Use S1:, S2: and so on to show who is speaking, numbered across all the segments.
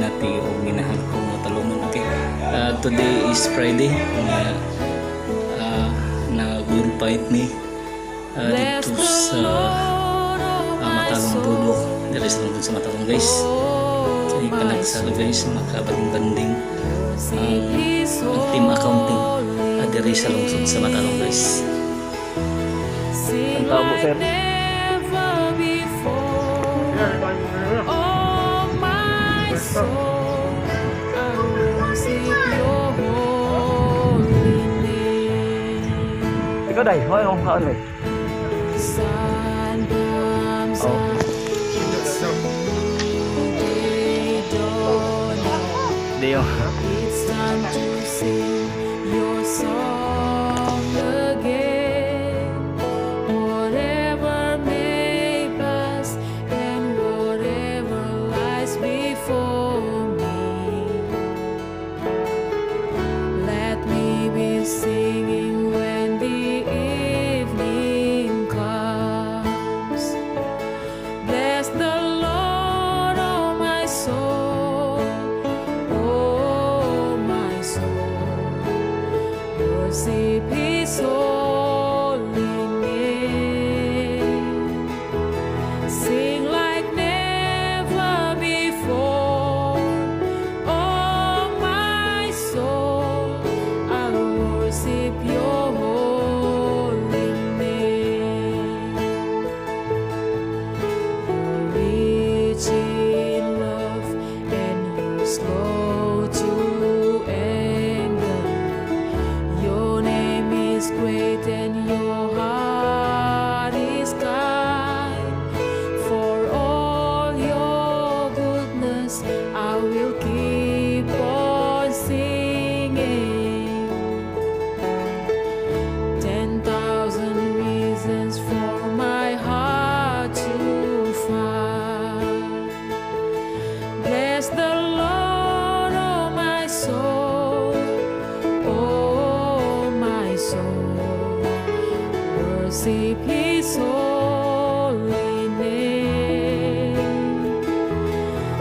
S1: nati o ginahal ko nga talungon. Okay, today is Friday na good fight ni dito sa Matalong Budok, dali sa lungkod sa Matalong guys. So panagsalo guys, makabanding ang team accounting diri sa lungsod sa Matalong guys. Ang tawag sir? Ikaw day, hoy ang kaon day. Dio. It's time to sing your song again. Whatever may pass and whatever lies before me, let me be singing when the evening comes. Bless the Lord, oh my soul, oh my soul. Worship His holy name. Sing like never before, oh my soul. I'll worship your holy name. You're rich in love and you're slow to anger. Your name is great and your heart is kind. For all your goodness, I will keep on singing. 10,000 reasons for my heart to find. Bless the Lord, oh my soul, oh my soul. Worship His holy name.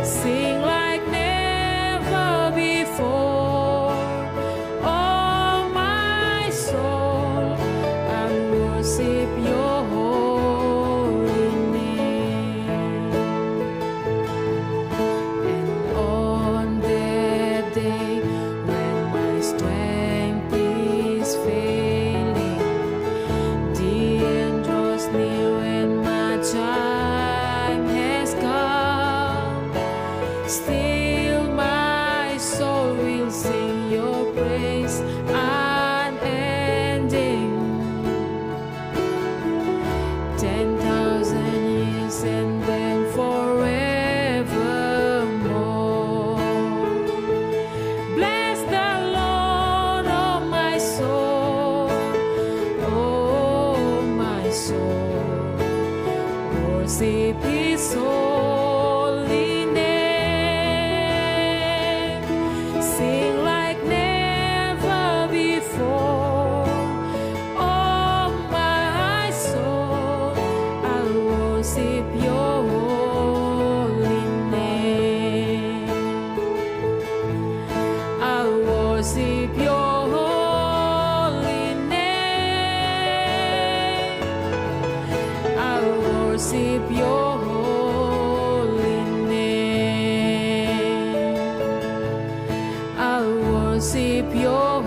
S1: Sing like never before, oh my soul. I worship your holy name. And on that day when my strength is failing, the end draws near and my time has come, still my soul will sing your praise unending. 10,000 years and then forevermore. Bless the Lord, oh my soul, oh my soul. Worship His holy name. Sing like never before, oh my soul. I'll worship your holy name. I'll worship your holy name. I'll worship your holy name. I'll worship your